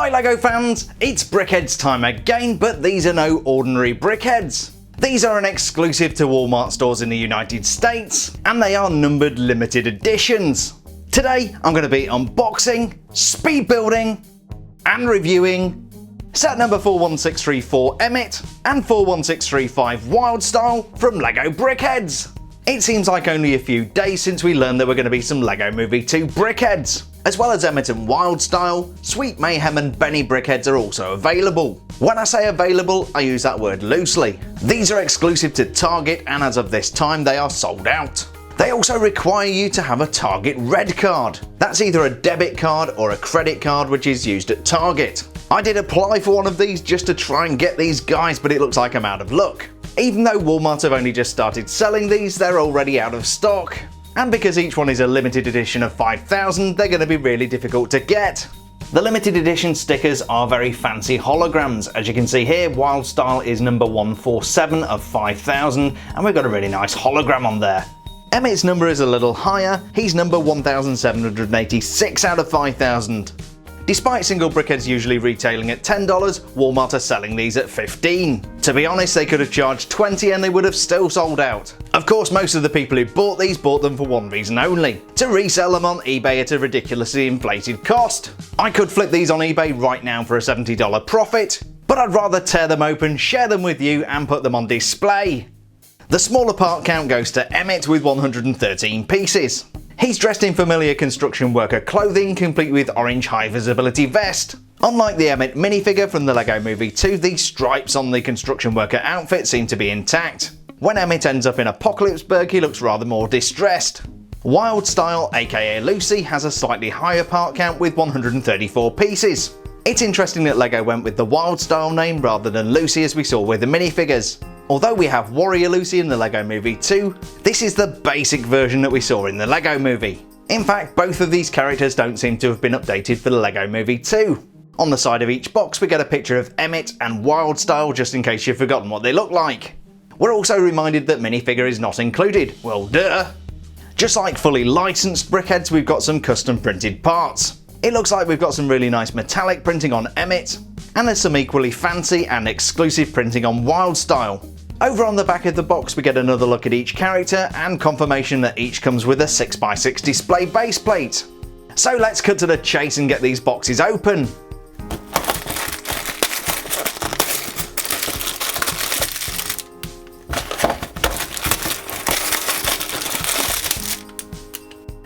Hi LEGO fans, it's Brickheadz time again, but these are no ordinary Brickheadz. These are an exclusive to Walmart stores in the United States, and they are numbered limited editions. Today I'm going to be unboxing, speed building, and reviewing set number 41634 Emmet and 41635 Wyldstyle from LEGO Brickheadz. It seems like only a few days since we learned there were going to be some LEGO Movie 2 Brickheadz. As well as Emmet and Wyldstyle, Sweet Mayhem and Benny Brickheadz are also available. When I say available, I use that word loosely. These are exclusive to Target, and as of this time they are sold out. They also require you to have a Target Red card. That's either a debit card or a credit card, which is used at Target. I did apply for one of these just to try and get these guys, but it looks like I'm out of luck. Even though Walmart have only just started selling these, they're already out of stock. And because each one is a limited edition of 5,000, they're going to be really difficult to get. The limited edition stickers are very fancy holograms. As you can see here, Wyldstyle is number 147 of 5,000, and we've got a really nice hologram on there. Emmet's number is a little higher, he's number 1,786 out of 5,000. Despite single Brickheadz usually retailing at $10, Walmart are selling these at $15. To be honest, they could have charged $20 and they would have still sold out. Of course, most of the people who bought these bought them for one reason only: to resell them on eBay at a ridiculously inflated cost. I could flip these on eBay right now for a $70 profit, but I'd rather tear them open, share them with you, and put them on display. The smaller part count goes to Emmet with 113 pieces. He's dressed in familiar construction worker clothing, complete with orange high visibility vest. Unlike the Emmet minifigure from the LEGO Movie 2, the stripes on the construction worker outfit seem to be intact. When Emmet ends up in Apocalypseburg, he looks rather more distressed. Wyldstyle, aka Lucy, has a slightly higher part count with 134 pieces. It's interesting that LEGO went with the Wyldstyle name rather than Lucy, as we saw with the minifigures. Although we have Warrior Lucy in the LEGO Movie 2, this is the basic version that we saw in the LEGO Movie. In fact, both of these characters don't seem to have been updated for the LEGO Movie 2. On the side of each box we get a picture of Emmet and Wyldstyle, just in case you've forgotten what they look like. We're also reminded that minifigure is not included. Well, duh! Just like fully licensed Brickheadz, we've got some custom printed parts. It looks like we've got some really nice metallic printing on Emmet, and there's some equally fancy and exclusive printing on Wyldstyle. Over on the back of the box we get another look at each character and confirmation that each comes with a 6x6 display base plate. So let's cut to the chase and get these boxes open.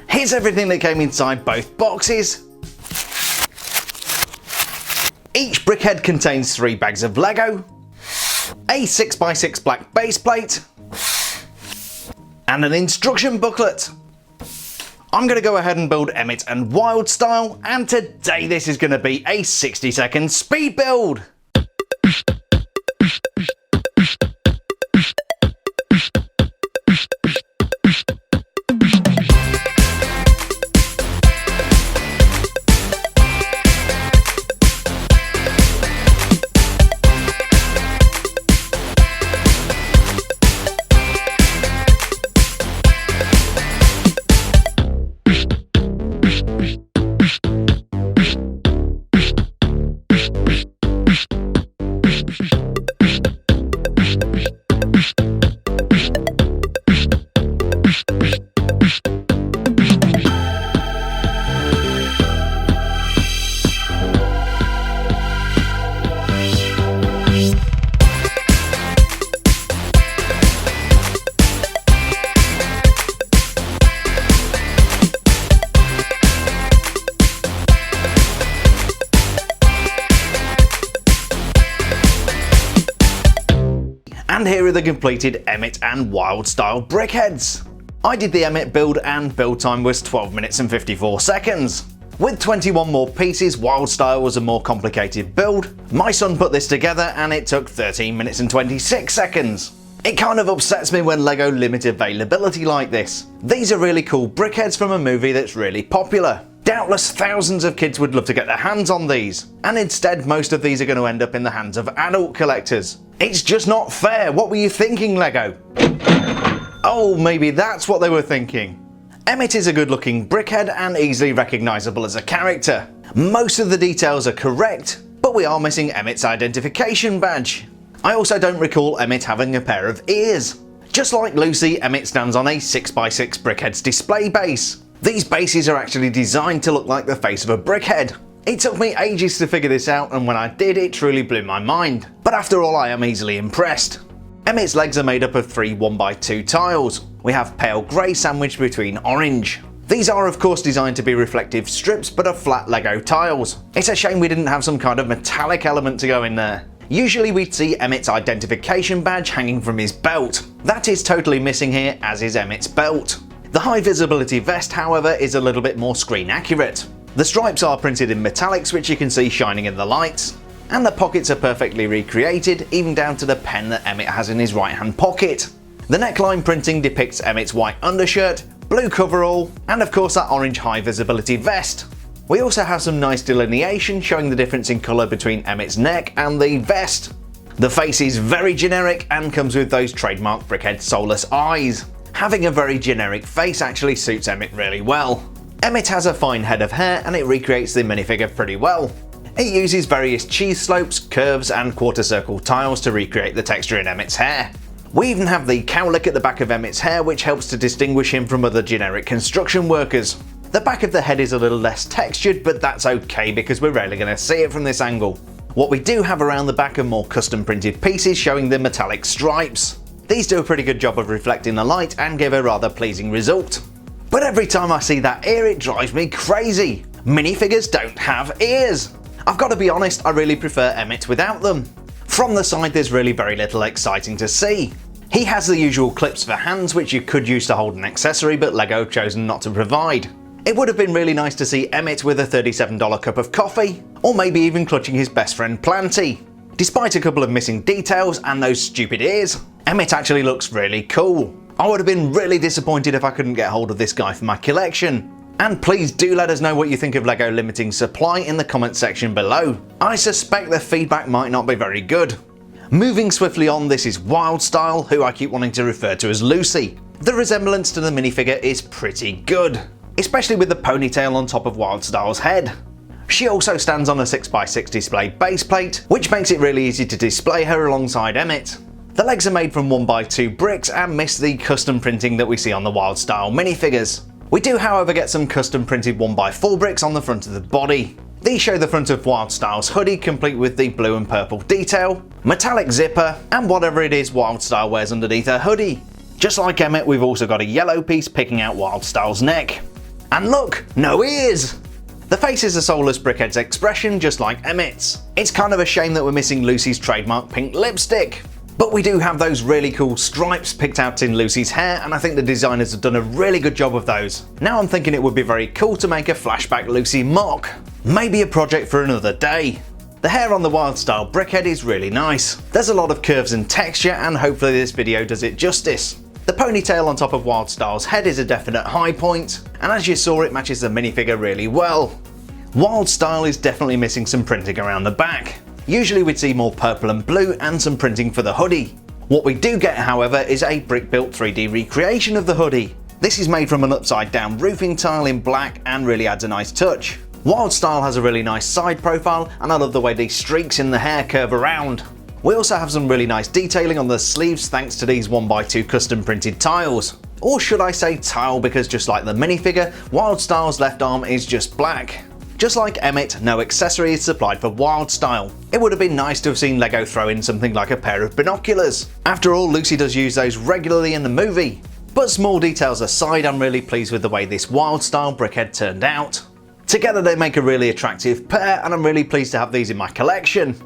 Here's everything that came inside both boxes. Each brickhead contains 3 bags of Lego, a 6x6 black base plate, and an instruction booklet. I'm going to go ahead and build Emmet and Wyldstyle, and today this is going to be a 60-second speed build. And here are the completed Emmet and Wyldstyle Brickheadz. I did the Emmet build and build time was 12 minutes and 54 seconds. With 21 more pieces, Wyldstyle was a more complicated build. My son put this together and it took 13 minutes and 26 seconds. It kind of upsets me when LEGO limit availability like this. These are really cool Brickheadz from a movie that's really popular. Doubtless thousands of kids would love to get their hands on these, and instead most of these are going to end up in the hands of adult collectors. It's just not fair. What were you thinking, LEGO? Oh, maybe that's what they were thinking. Emmet is a good looking brickhead and easily recognisable as a character. Most of the details are correct, but we are missing Emmet's identification badge. I also don't recall Emmet having a pair of ears. Just like Lucy, Emmet stands on a 6x6 Brickheadz display base. These bases are actually designed to look like the face of a brickhead. It took me ages to figure this out, and when I did, it truly blew my mind. But after all, I am easily impressed. Emmet's legs are made up of 3 1x2 tiles. We have pale grey sandwiched between orange. These are of course designed to be reflective strips but are flat Lego tiles. It's a shame we didn't have some kind of metallic element to go in there. Usually we'd see Emmet's identification badge hanging from his belt. That is totally missing here, as is Emmet's belt. The high visibility vest, however, is a little bit more screen accurate. The stripes are printed in metallics, which you can see shining in the lights. And the pockets are perfectly recreated, even down to the pen that Emmet has in his right hand pocket. The neckline printing depicts Emmet's white undershirt, blue coverall, and of course that orange high visibility vest. We also have some nice delineation showing the difference in colour between Emmet's neck and the vest. The face is very generic and comes with those trademark Brickheadz soulless eyes. Having a very generic face actually suits Emmet really well. Emmet has a fine head of hair and it recreates the minifigure pretty well. It uses various cheese slopes, curves and quarter circle tiles to recreate the texture in Emmet's hair. We even have the cowlick at the back of Emmet's hair, which helps to distinguish him from other generic construction workers. The back of the head is a little less textured, but that's okay because we're rarely going to see it from this angle. What we do have around the back are more custom printed pieces showing the metallic stripes. These do a pretty good job of reflecting the light and give a rather pleasing result. But every time I see that ear, it drives me crazy. Minifigures don't have ears. I've got to be honest, I really prefer Emmet without them. From the side there's really very little exciting to see. He has the usual clips for hands which you could use to hold an accessory, but LEGO have chosen not to provide. It would have been really nice to see Emmet with a $37 cup of coffee, or maybe even clutching his best friend Planty. Despite a couple of missing details and those stupid ears, Emmet actually looks really cool. I would have been really disappointed if I couldn't get hold of this guy for my collection. And please do let us know what you think of LEGO limiting supply in the comment section below. I suspect the feedback might not be very good. Moving swiftly on, this is Wyldstyle, who I keep wanting to refer to as Lucy. The resemblance to the minifigure is pretty good, especially with the ponytail on top of Wyldstyle's head. She also stands on a 6x6 display base plate, which makes it really easy to display her alongside Emmet. The legs are made from 1x2 bricks and miss the custom printing that we see on the Wyldstyle minifigures. We do however get some custom printed 1x4 bricks on the front of the body. These show the front of Wyldstyle's hoodie complete with the blue and purple detail, metallic zipper, and whatever it is Wyldstyle wears underneath her hoodie. Just like Emmet, we've also got a yellow piece picking out Wyldstyle's neck. And look, no ears! The face is a soulless Brickheadz expression just like Emmet's. It's kind of a shame that we're missing Lucy's trademark pink lipstick. But we do have those really cool stripes picked out in Lucy's hair, and I think the designers have done a really good job of those. Now I'm thinking it would be very cool to make a flashback Lucy mock. Maybe a project for another day. The hair on the Wyldstyle Brickhead is really nice. There's a lot of curves and texture, and hopefully this video does it justice. The ponytail on top of Wyldstyle's head is a definite high point, and as you saw it matches the minifigure really well. Wyldstyle is definitely missing some printing around the back. Usually we'd see more purple and blue and some printing for the hoodie. What we do get however is a brick-built 3D recreation of the hoodie. This is made from an upside down roofing tile in black and really adds a nice touch. Wyldstyle has a really nice side profile, and I love the way these streaks in the hair curve around. We also have some really nice detailing on the sleeves thanks to these 1x2 custom printed tiles. Or should I say tile, because just like the minifigure, Wyldstyle's left arm is just black. Just like Emmet, no accessory is supplied for Wyldstyle. It would have been nice to have seen LEGO throw in something like a pair of binoculars. After all, Lucy does use those regularly in the movie. But small details aside, I'm really pleased with the way this Wyldstyle brickhead turned out. Together they make a really attractive pair, and I'm really pleased to have these in my collection.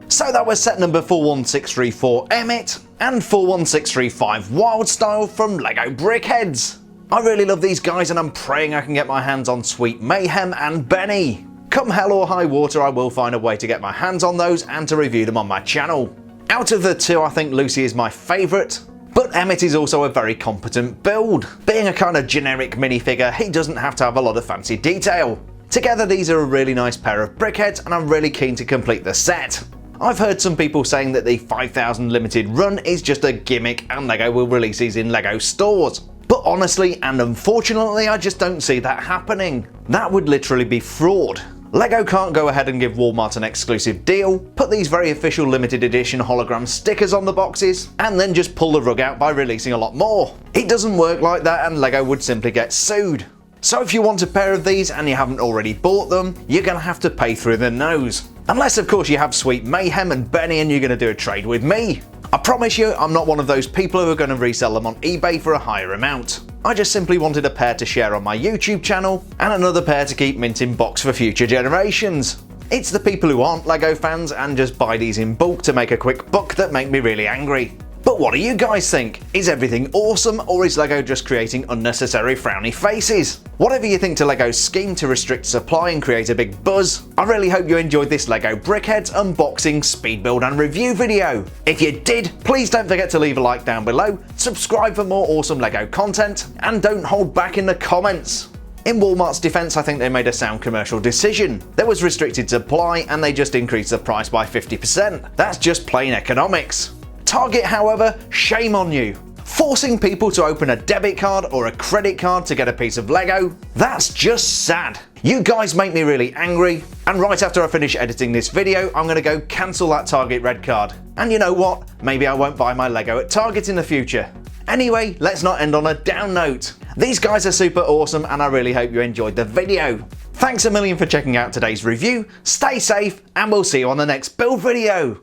So that was set number 41634 Emmet and 41635 Wyldstyle from LEGO Brickheadz. I really love these guys, and I'm praying I can get my hands on Sweet Mayhem and Benny. Come hell or high water, I will find a way to get my hands on those and to review them on my channel. Out of the two, I think Lucy is my favourite, but Emmet is also a very competent build. Being a kind of generic minifigure, he doesn't have to have a lot of fancy detail. Together these are a really nice pair of brickheads, and I'm really keen to complete the set. I've heard some people saying that the 5,000 limited run is just a gimmick and LEGO will release these in LEGO stores. But honestly and unfortunately, I just don't see that happening. That would literally be fraud. LEGO can't go ahead and give Walmart an exclusive deal, put these very official limited edition hologram stickers on the boxes, and then just pull the rug out by releasing a lot more. It doesn't work like that, and LEGO would simply get sued. So if you want a pair of these and you haven't already bought them, you're going to have to pay through the nose. Unless of course you have Sweet Mayhem and Benny and you're going to do a trade with me. I promise you, I'm not one of those people who are going to resell them on eBay for a higher amount. I just simply wanted a pair to share on my YouTube channel, and another pair to keep mint in box for future generations. It's the people who aren't LEGO fans and just buy these in bulk to make a quick buck that make me really angry. But what do you guys think? Is everything awesome, or is LEGO just creating unnecessary frowny faces? Whatever you think to LEGO's scheme to restrict supply and create a big buzz, I really hope you enjoyed this LEGO Brickheadz unboxing, speed build and review video. If you did, please don't forget to leave a like down below, subscribe for more awesome LEGO content, and don't hold back in the comments. In Walmart's defense, I think they made a sound commercial decision. There was restricted supply and they just increased the price by 50%. That's just plain economics. Target, however, shame on you. Forcing people to open a debit card or a credit card to get a piece of LEGO? That's just sad. You guys make me really angry, and right after I finish editing this video, I'm gonna go cancel that Target red card. And you know what? Maybe I won't buy my LEGO at Target in the future. Anyway, let's not end on a down note. These guys are super awesome and I really hope you enjoyed the video. Thanks a million for checking out today's review, stay safe, and we'll see you on the next build video.